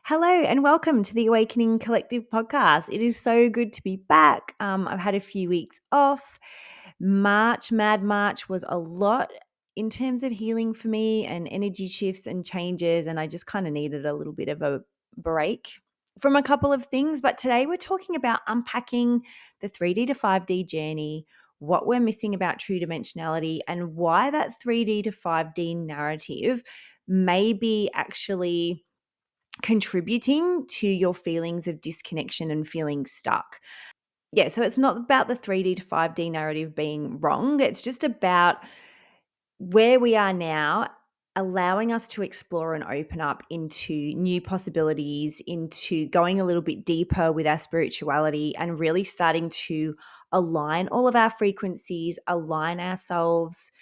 Hello and welcome to the Awakening Collective podcast. It is so good to be back. I've had a few weeks off. Mad March was a lot in terms of healing for me and energy shifts and changes, and I just kind of needed a little bit of a break from a couple of things. But today we're talking about unpacking the 3D to 5D journey, what we're missing about true dimensionality, and why that 3D to 5D narrative may be actually contributing to your feelings of disconnection and feeling stuck. Yeah, so it's not about the 3D to 5D narrative being wrong. It's just about where we are now, allowing us to explore and open up into new possibilities, into going a little bit deeper with our spirituality and really starting to align all of our frequencies, align ourselves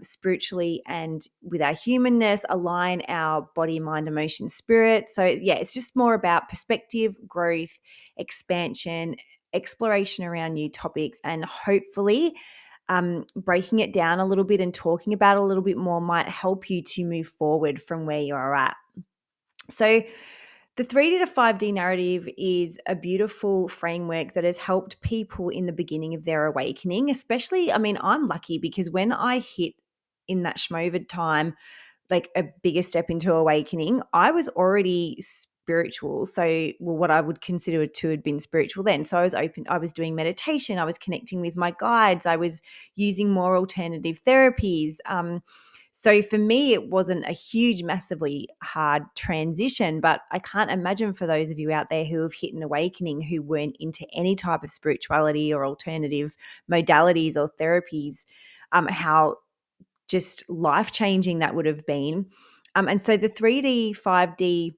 spiritually and with our humanness, align our body, mind, emotion, spirit. So, yeah, it's just more about perspective, growth, expansion, exploration around new topics, and hopefully breaking it down a little bit and talking about it a little bit more might help you to move forward from where you are at. So, the 3D to 5D narrative is a beautiful framework that has helped people in the beginning of their awakening, especially, I'm lucky because when I hit in that schmovid time, like a bigger step into awakening, I was already spiritual. So, well, what I would consider to have been spiritual then. So I was open, I was doing meditation, I was connecting with my guides, I was using more alternative therapies. So for me, it wasn't a huge, massively hard transition, but I can't imagine for those of you out there who have hit an awakening who weren't into any type of spirituality or alternative modalities or therapies, how just life-changing that would have been. And so the 3D, 5D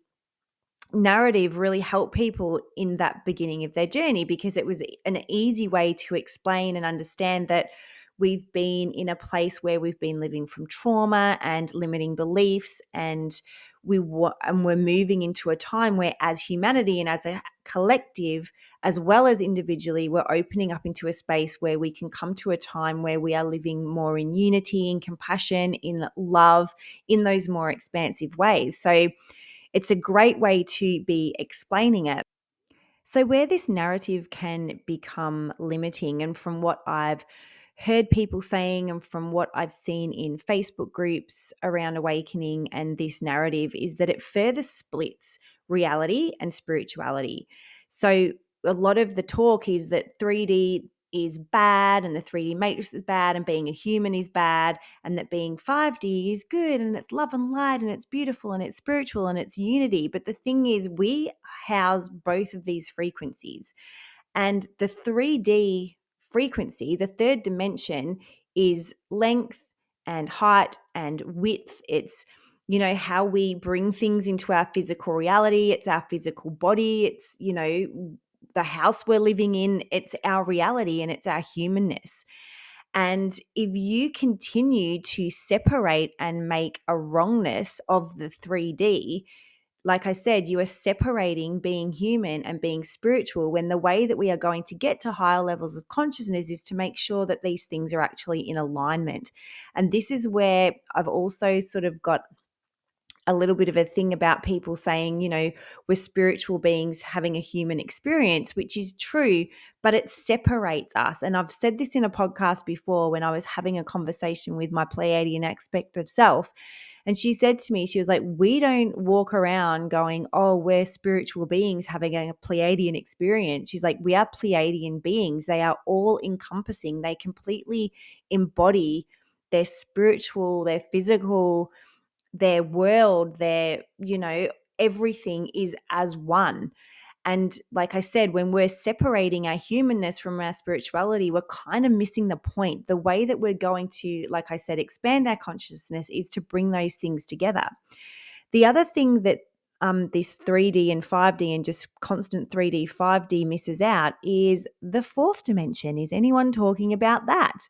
narrative really helped people in that beginning of their journey because it was an easy way to explain and understand that we've been in a place where we've been living from trauma and limiting beliefs, and we're moving into a time where as humanity and as a collective as well as individually, we're opening up into a space where we can come to a time where we are living more in unity, in compassion, in love, in those more expansive ways. So it's a great way to be explaining it. So, where this narrative can become limiting, and from what I've heard people saying and from what I've seen in Facebook groups around awakening and this narrative, is that it further splits reality and spirituality. So, a lot of the talk is that 3D is bad and the 3D matrix is bad and being a human is bad, and that being 5D is good and it's love and light and it's beautiful and it's spiritual and it's unity. But the thing is, we house both of these frequencies. And the 3D frequency, the third dimension, is length and height and width. It's, how we bring things into our physical reality. It's our physical body. It's, the house we're living in. It's our reality and it's our humanness. And if you continue to separate and make a wrongness of the 3D, like I said, you are separating being human and being spiritual, when the way that we are going to get to higher levels of consciousness is to make sure that these things are actually in alignment. And this is where I've also sort of got a little bit of a thing about people saying, we're spiritual beings having a human experience, which is true, but it separates us. And I've said this in a podcast before when I was having a conversation with my Pleiadian aspect of self. And she said to me, she was like, we don't walk around going, oh, we're spiritual beings having a Pleiadian experience. She's like, we are Pleiadian beings. They are all encompassing. They completely embody their spiritual, their physical, their world, everything is as one. And like I said, when we're separating our humanness from our spirituality, we're kind of missing the point. The way that we're going to, like I said, expand our consciousness is to bring those things together. The other thing that this 3D and 5D and just constant 3D, 5D misses out is the fourth dimension. Is anyone talking about that?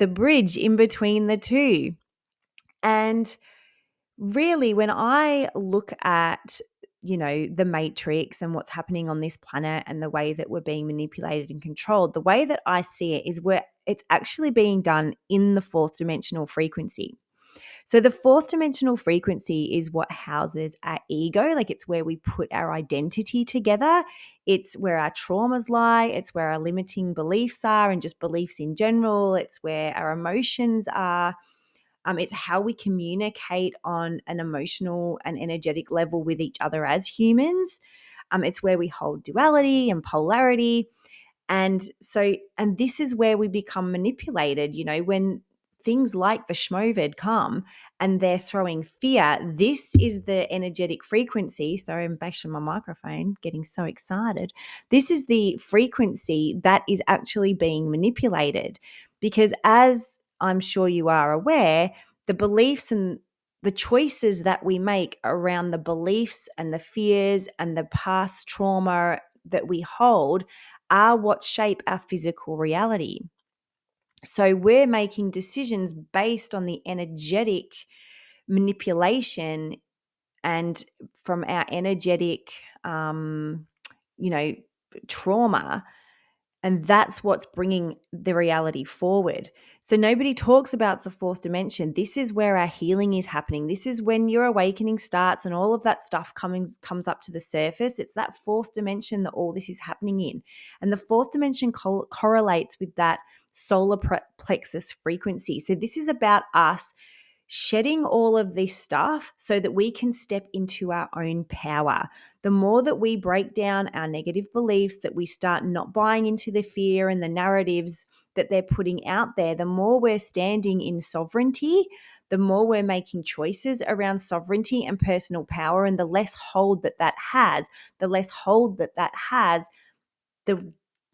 The bridge in between the two. And really, when I look at, the matrix and what's happening on this planet and the way that we're being manipulated and controlled, the way that I see it is where it's actually being done in the fourth dimensional frequency. So the fourth dimensional frequency is what houses our ego. Like, it's where we put our identity together. It's where our traumas lie. It's where our limiting beliefs are, and just beliefs in general. It's where our emotions are. It's how we communicate on an emotional and energetic level with each other as humans. It's where we hold duality and polarity. And this is where we become manipulated, when things like the schmovid come and they're throwing fear. This is the energetic frequency. Sorry, I'm bashing my microphone, getting so excited. This is the frequency that is actually being manipulated, because, as I'm sure you are aware, the beliefs and the choices that we make around the beliefs and the fears and the past trauma that we hold are what shape our physical reality. So we're making decisions based on the energetic manipulation and from our energetic, trauma. And that's what's bringing the reality forward. So nobody talks about the fourth dimension. This is where our healing is happening. This is when your awakening starts and all of that stuff comes up to the surface. It's that fourth dimension that all this is happening in. And the fourth dimension correlates with that solar plexus frequency. So this is about us shedding all of this stuff so that we can step into our own power. The more that we break down our negative beliefs, that we start not buying into the fear and the narratives that they're putting out there, the more we're standing in sovereignty, the more we're making choices around sovereignty and personal power, and the less hold that has,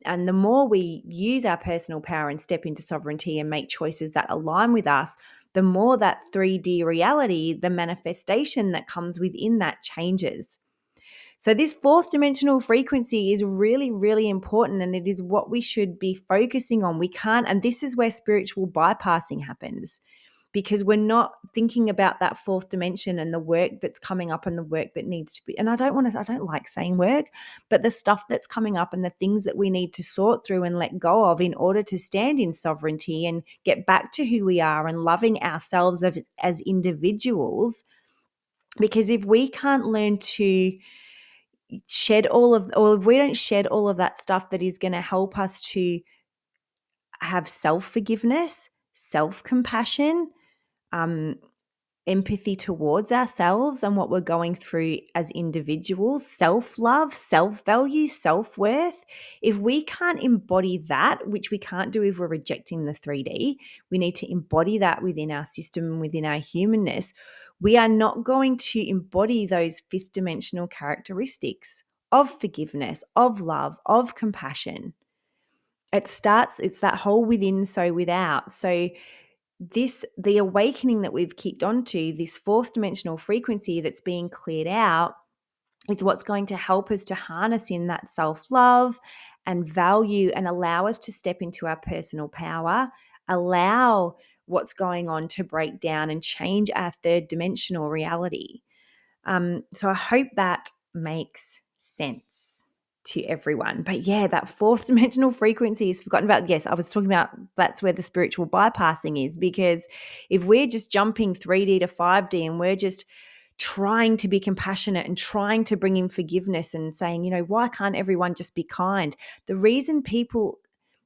and the more we use our personal power and step into sovereignty and make choices that align with us, the more that 3D reality, the manifestation that comes within that, changes. So this fourth dimensional frequency is really, really important, and it is what we should be focusing on. We can't, and this is where spiritual bypassing happens, because we're not thinking about that fourth dimension and the work that's coming up and the work that needs to be. And I don't like saying work, but the stuff that's coming up and the things that we need to sort through and let go of in order to stand in sovereignty and get back to who we are and loving ourselves as individuals. Because if we can't learn to shed or if we don't shed all of that stuff that is going to help us to have self-forgiveness, self-compassion, empathy towards ourselves and what we're going through as individuals, self-love, self-value, self-worth. If we can't embody that, which we can't do if we're rejecting the 3D, we need to embody that within our system and within our humanness. We are not going to embody those fifth dimensional characteristics of forgiveness, of love, of compassion. It's that whole within, so without. So the awakening that we've kicked onto, this fourth dimensional frequency that's being cleared out, is what's going to help us to harness in that self-love and value and allow us to step into our personal power, allow what's going on to break down and change our third dimensional reality. So I hope that makes sense to everyone. But yeah, that fourth dimensional frequency is forgotten about. Yes, I was talking about that's where the spiritual bypassing is, because if we're just jumping 3D to 5D and we're just trying to be compassionate and trying to bring in forgiveness and saying, why can't everyone just be kind? The reason people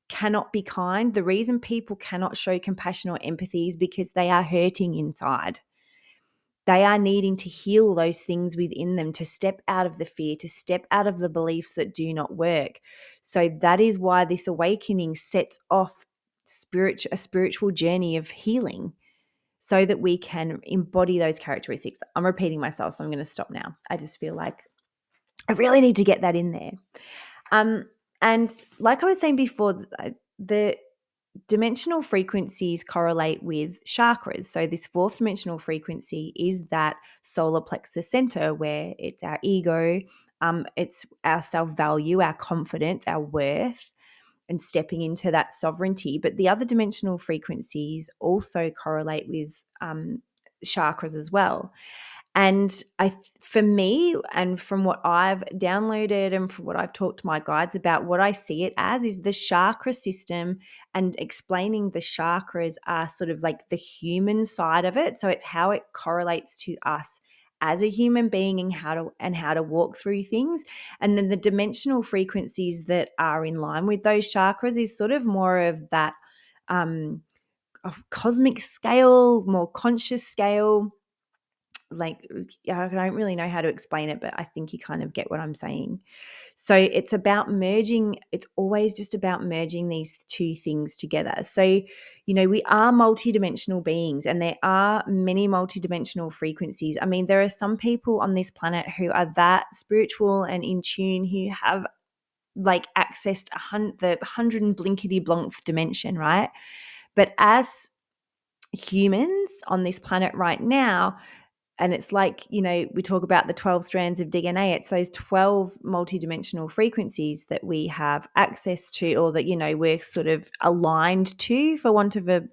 cannot be kind, the reason people cannot show compassion or empathy is because they are hurting inside. They are needing to heal those things within them, to step out of the fear, to step out of the beliefs that do not work. So that is why this awakening sets off a spiritual journey of healing so that we can embody those characteristics. I'm repeating myself, so I'm going to stop now. I just feel like I really need to get that in there. And like I was saying before, the dimensional frequencies correlate with chakras. So this fourth dimensional frequency is that solar plexus center where it's our ego, it's our self-value, our confidence, our worth, and stepping into that sovereignty. But the other dimensional frequencies also correlate with chakras as well. And for me, and from what I've downloaded and from what I've talked to my guides about, what I see it as is the chakra system, and explaining the chakras are sort of like the human side of it. So it's how it correlates to us as a human being, and how to walk through things. And then the dimensional frequencies that are in line with those chakras is sort of more of that cosmic scale, more conscious scale. Like, I don't really know how to explain it, but I think you kind of get what I'm saying. So it's about merging. It's always just about merging these two things together. So, we are multidimensional beings, and there are many multidimensional frequencies. I mean, there are some people on this planet who are that spiritual and in tune, who have like accessed the 100 and blinkety blonk dimension, right? But as humans on this planet right now, and it's like, we talk about the 12 strands of DNA. It's those 12 multidimensional frequencies that we have access to, or that, we're sort of aligned to, for want of a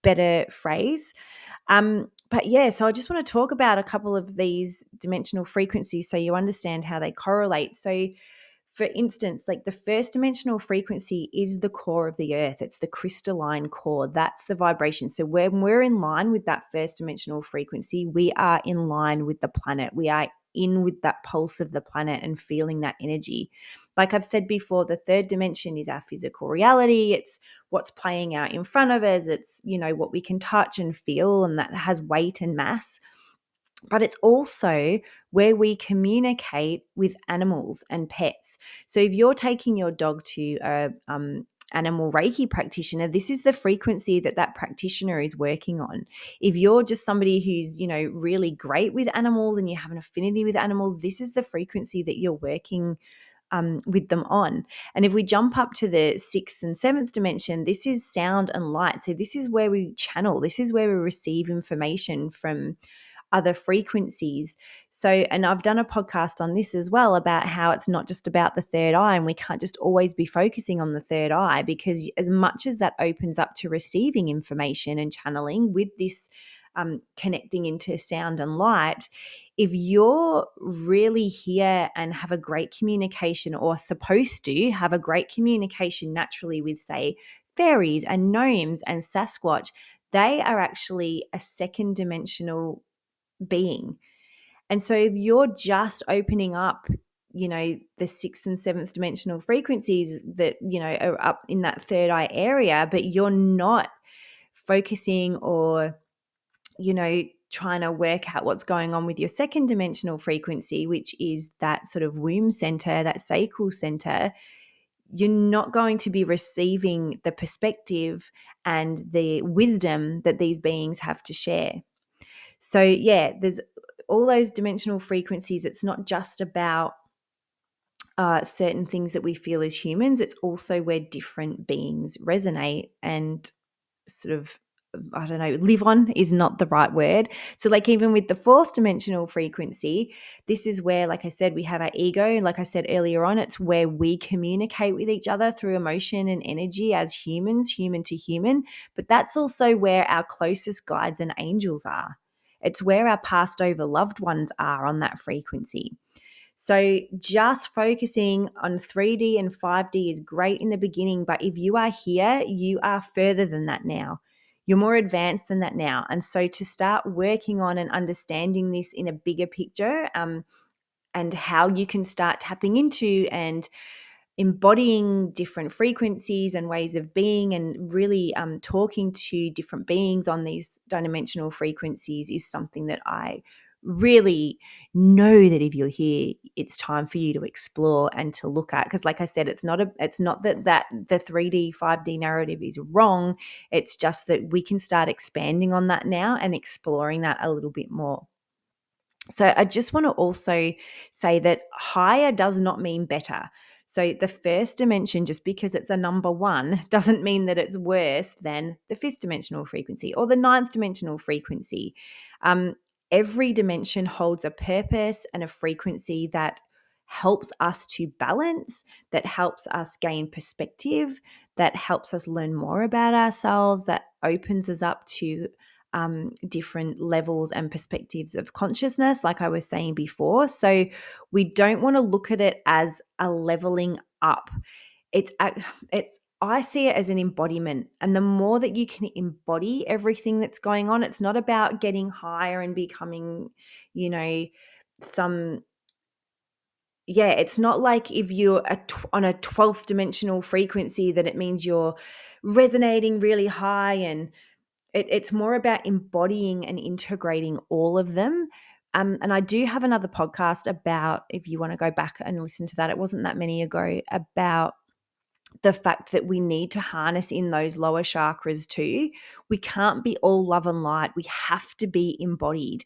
better phrase. But yeah, so I just want to talk about a couple of these dimensional frequencies so you understand how they correlate. So, for instance, like the first dimensional frequency is the core of the earth. It's the crystalline core. That's the vibration. So when we're in line with that first dimensional frequency, we are in line with the planet. We are in with that pulse of the planet and feeling that energy. Like I've said before, the third dimension is our physical reality. It's what's playing out in front of us. It's, what we can touch and feel, and that has weight and mass. But it's also where we communicate with animals and pets. So if you're taking your dog to a animal Reiki practitioner, this is the frequency that practitioner is working on. If you're just somebody who's, really great with animals and you have an affinity with animals, this is the frequency that you're working with them on. And if we jump up to the sixth and seventh dimension, this is sound and light. So this is where we channel. This is where we receive information from other frequencies. So, and I've done a podcast on this as well, about how it's not just about the third eye, and we can't just always be focusing on the third eye, because as much as that opens up to receiving information and channeling with this connecting into sound and light, if you're really here and have a great communication, or supposed to have a great communication naturally with, say, fairies and gnomes and Sasquatch, they are actually a second dimensional being. And so if you're just opening up, the sixth and seventh dimensional frequencies that, are up in that third eye area, but you're not focusing or, trying to work out what's going on with your second dimensional frequency, which is that sort of womb center, that sacral center, you're not going to be receiving the perspective and the wisdom that these beings have to share. So yeah, there's all those dimensional frequencies. It's not just about certain things that we feel as humans. It's also where different beings resonate and sort of, I don't know, live on is not the right word. So like even with the fourth dimensional frequency, this is where, like I said, we have our ego. Like I said earlier on, it's where we communicate with each other through emotion and energy as humans, human to human. But that's also where our closest guides and angels are. It's where our passed over loved ones are on that frequency. So just focusing on 3D and 5D is great in the beginning, but if you are here, you are further than that now. You're more advanced than that now. And so to start working on and understanding this in a bigger picture, and how you can start tapping into and embodying different frequencies and ways of being, and really talking to different beings on these dimensional frequencies, is something that I really know that if you're here, it's time for you to explore and to look at. Because like I said, it's not that the 3D 5D narrative is wrong. It's just that we can start expanding on that now and exploring that a little bit more. So I just want to also say that higher does not mean better. So the first dimension, just because it's a number one, doesn't mean that it's worse than the fifth dimensional frequency or the ninth dimensional frequency. Every dimension holds a purpose and a frequency that helps us to balance, that helps us gain perspective, that helps us learn more about ourselves, that opens us up to different levels and perspectives of consciousness, like I was saying before. So we don't want to look at it as a leveling up. It's I see it as an embodiment. And the more that you can embody everything that's going on, it's not about getting higher and becoming, some it's not like if you're on a 12th dimensional frequency that it means you're resonating really high, and it's more about embodying and integrating all of them. And I do have another podcast about, if you want to go back and listen to that, it wasn't that many ago, about the fact that we need to harness in those lower chakras too. We can't be all love and light. We have to be embodied.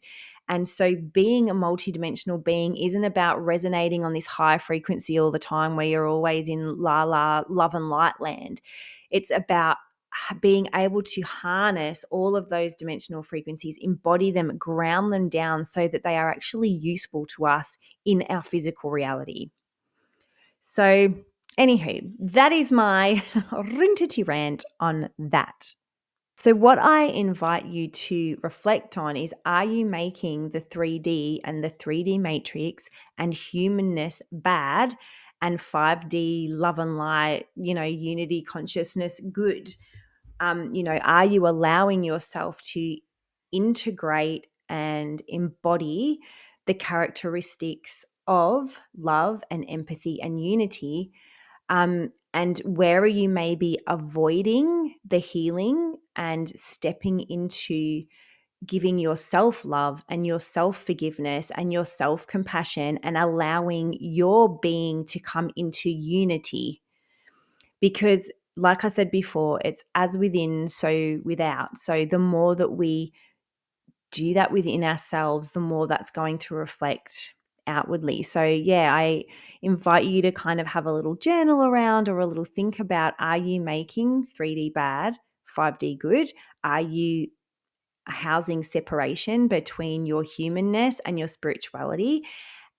And so being a multidimensional being isn't about resonating on this high frequency all the time where you're always in la la love and light land. It's about being able to harness all of those dimensional frequencies, embody them, ground them down so that they are actually useful to us in our physical reality. So anywho, that is my rintity rant on that. So what I invite you to reflect on is, are you making the 3D and the 3D matrix and humanness bad, and 5D love and light, unity consciousness good? Are you allowing yourself to integrate and embody the characteristics of love and empathy and unity? And where are you maybe avoiding the healing and stepping into giving yourself love and your self-forgiveness and your self-compassion and allowing your being to come into unity? Because like I said before, it's as within, so without. So the more that we do that within ourselves, the more that's going to reflect outwardly. So I invite you to kind of have a little journal around, or a little think about, are you making 3D bad, 5D good? Are you housing separation between your humanness and your spirituality?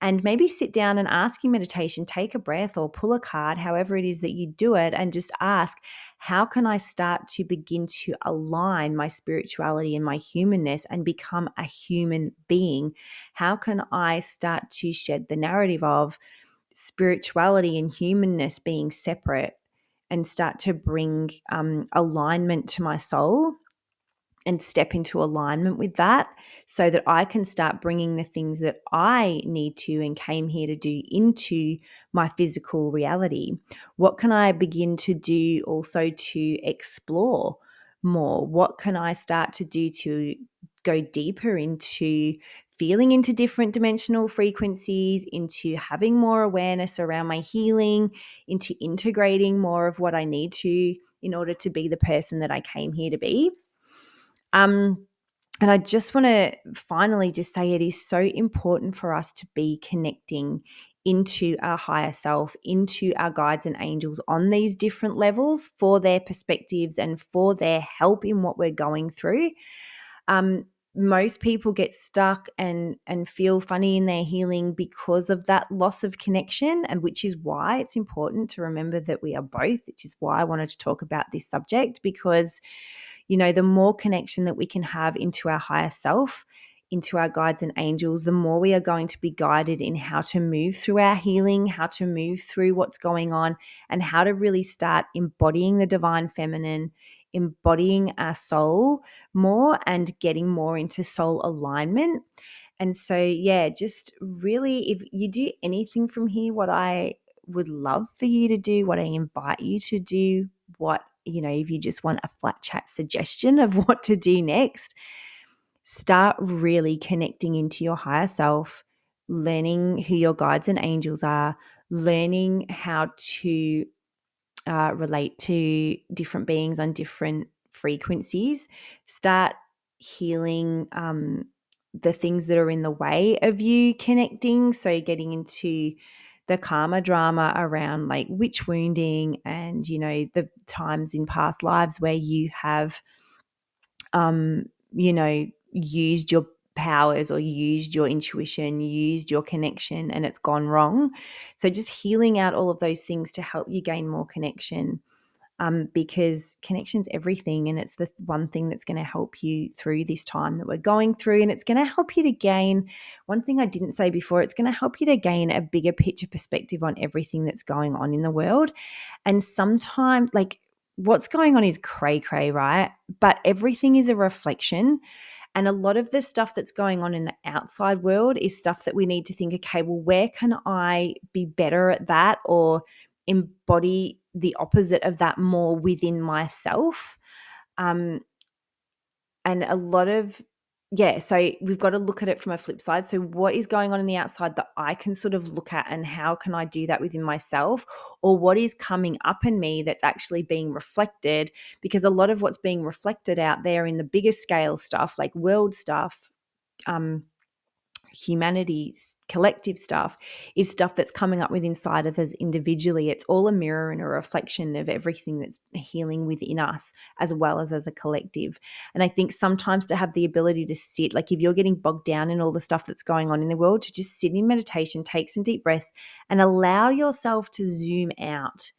And maybe sit down and ask your meditation, take a breath or pull a card, however it is that you do it, and just ask, how can I start to begin to align my spirituality and my humanness and become a human being? How can I start to shed the narrative of spirituality and humanness being separate and start to bring alignment to my soul and step into alignment with that, so that I can start bringing the things that I need to and came here to do into my physical reality? What can I begin to do also to explore more? What can I start to do to go deeper into feeling into different dimensional frequencies, into having more awareness around my healing, into integrating more of what I need to in order to be the person that I came here to be? And I just want to finally just say, it is so important for us to be connecting into our higher self, into our guides and angels on these different levels, for their perspectives and for their help in what we're going through. Most people get stuck and feel funny in their healing because of that loss of connection, and which is why it's important to remember that we are both, which is why I wanted to talk about this subject, because the more connection that we can have into our higher self, into our guides and angels, the more we are going to be guided in how to move through our healing, how to move through what's going on, and how to really start embodying the divine feminine, embodying our soul more, and getting more into soul alignment. And so, just really, if you do anything from here, what I would love for you to do, what I invite you to do, if you just want a flat chat suggestion of what to do next, start really connecting into your higher self, learning who your guides and angels are, learning how to relate to different beings on different frequencies. Start healing the things that are in the way of you connecting. So getting into the karma drama around like witch wounding and, the times in past lives where you have, used your powers or used your intuition, used your connection, and it's gone wrong. So just healing out all of those things to help you gain more connection. because connection's everything, and it's the one thing that's going to help you through this time that we're going through, and it's going to help you to gain, one thing I didn't say before, it's going to help you to gain a bigger picture perspective on everything that's going on in the world. And sometimes, like, what's going on is cray, right? But everything is a reflection. And a lot of the stuff that's going on in the outside world is stuff that we need to think, okay, well, where can I be better at that, or embody the opposite of that more within myself? And a lot of, so we've got to look at it from a flip side. So what is going on in the outside that I can sort of look at, and how can I do that within myself? Or what is coming up in me that's actually being reflected? Because a lot of what's being reflected out there in the bigger scale stuff, like world stuff, humanity's collective stuff, is stuff that's coming up with inside of us individually. It's all a mirror and a reflection of everything that's healing within us, as well as a collective. And I think sometimes to have the ability to sit, like if you're getting bogged down in all the stuff that's going on in the world, to just sit in meditation, take some deep breaths, and allow yourself to zoom out,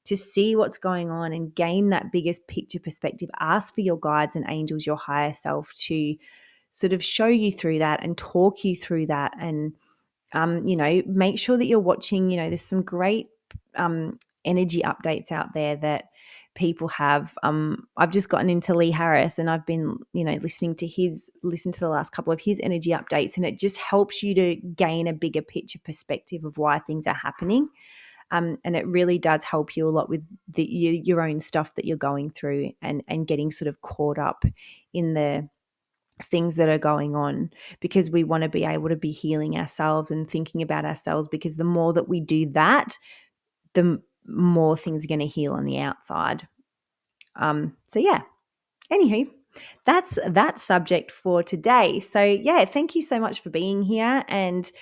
to see what's going on and gain that biggest picture perspective. Ask for your guides and angels, your higher self, to sort of show you through that and talk you through that. And, make sure that you're watching, there's some great energy updates out there that people have. I've just gotten into Lee Harris, and I've been, listen to the last couple of his energy updates, and it just helps you to gain a bigger picture perspective of why things are happening. And it really does help you a lot with your own stuff that you're going through, and getting sort of caught up in the things that are going on, because we want to be able to be healing ourselves and thinking about ourselves, because the more that we do that, the more things are going to heal on the outside. Anywho, that's that subject for today. So thank you so much for being here and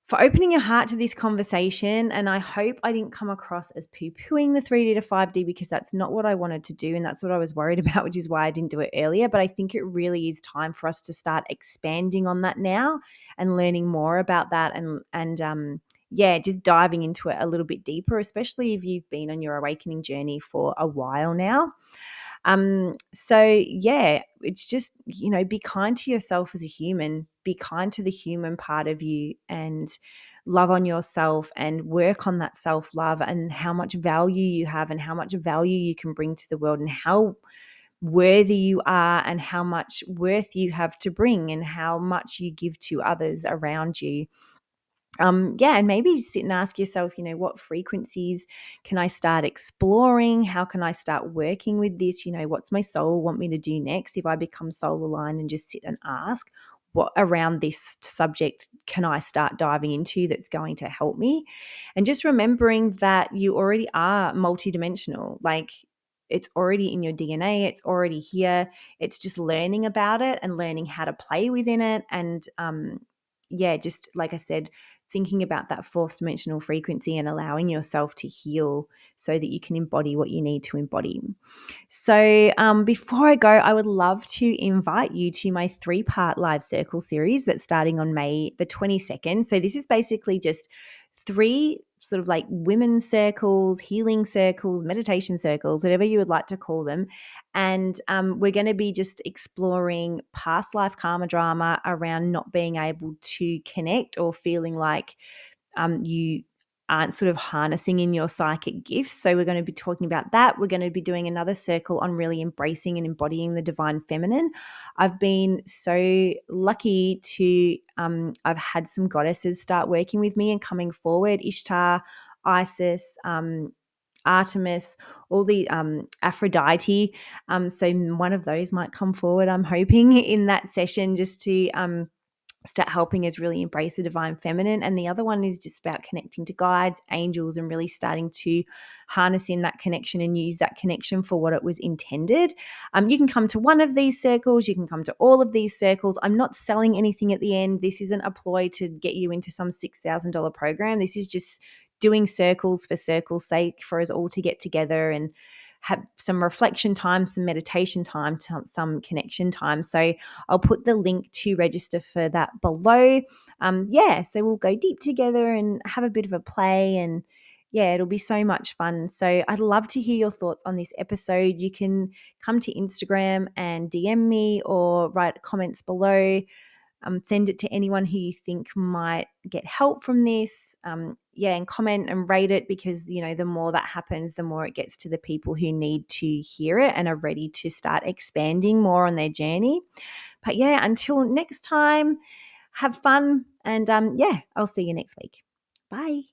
for opening your heart to this conversation. And I hope I didn't come across as poo-pooing the 3D to 5D, because that's not what I wanted to do. And that's what I was worried about, which is why I didn't do it earlier. But I think it really is time for us to start expanding on that now and learning more about that, and just diving into it a little bit deeper, especially if you've been on your awakening journey for a while now. It's just, be kind to yourself as a human, be kind to the human part of you, and love on yourself and work on that self-love, and how much value you have and how much value you can bring to the world, and how worthy you are and how much worth you have to bring, and how much you give to others around you. And maybe sit and ask yourself, what frequencies can I start exploring? How can I start working with this? What's my soul want me to do next? If I become soul aligned and just sit and ask, what around this subject can I start diving into that's going to help me? And just remembering that you already are multidimensional. Like, it's already in your DNA. It's already here. It's just learning about it and learning how to play within it. And just like I said, thinking about that fourth dimensional frequency and allowing yourself to heal so that you can embody what you need to embody. So before I go, I would love to invite you to my 3-part live circle series that's starting on May the 22nd. So this is basically just 3 sort of like women's circles, healing circles, meditation circles, whatever you would like to call them. And we're going to be just exploring past life karma drama around not being able to connect, or feeling like you aren't sort of harnessing in your psychic gifts. So we're going to be talking about that. We're going to be doing another circle on really embracing and embodying the divine feminine. I've been so lucky to I've had some goddesses start working with me and coming forward: Ishtar, Isis, Artemis, all the Aphrodite. So one of those might come forward, I'm hoping, in that session, just to start helping us really embrace the divine feminine. And the other one is just about connecting to guides, angels, and really starting to harness in that connection and use that connection for what it was intended. You can come to one of these circles. You can come to all of these circles. I'm not selling anything at the end. This isn't a ploy to get you into some $6,000 program. This is just doing circles for circle's sake, for us all to get together and have some reflection time, some meditation time, some connection time. So I'll put the link to register for that below. So we'll go deep together and have a bit of a play and yeah, it'll be so much fun. So I'd love to hear your thoughts on this episode. You can come to Instagram and DM me or write comments below. Send it to anyone who you think might get help from this. And comment and rate it, because, the more that happens, the more it gets to the people who need to hear it and are ready to start expanding more on their journey. But yeah, until next time, have fun. And I'll see you next week. Bye.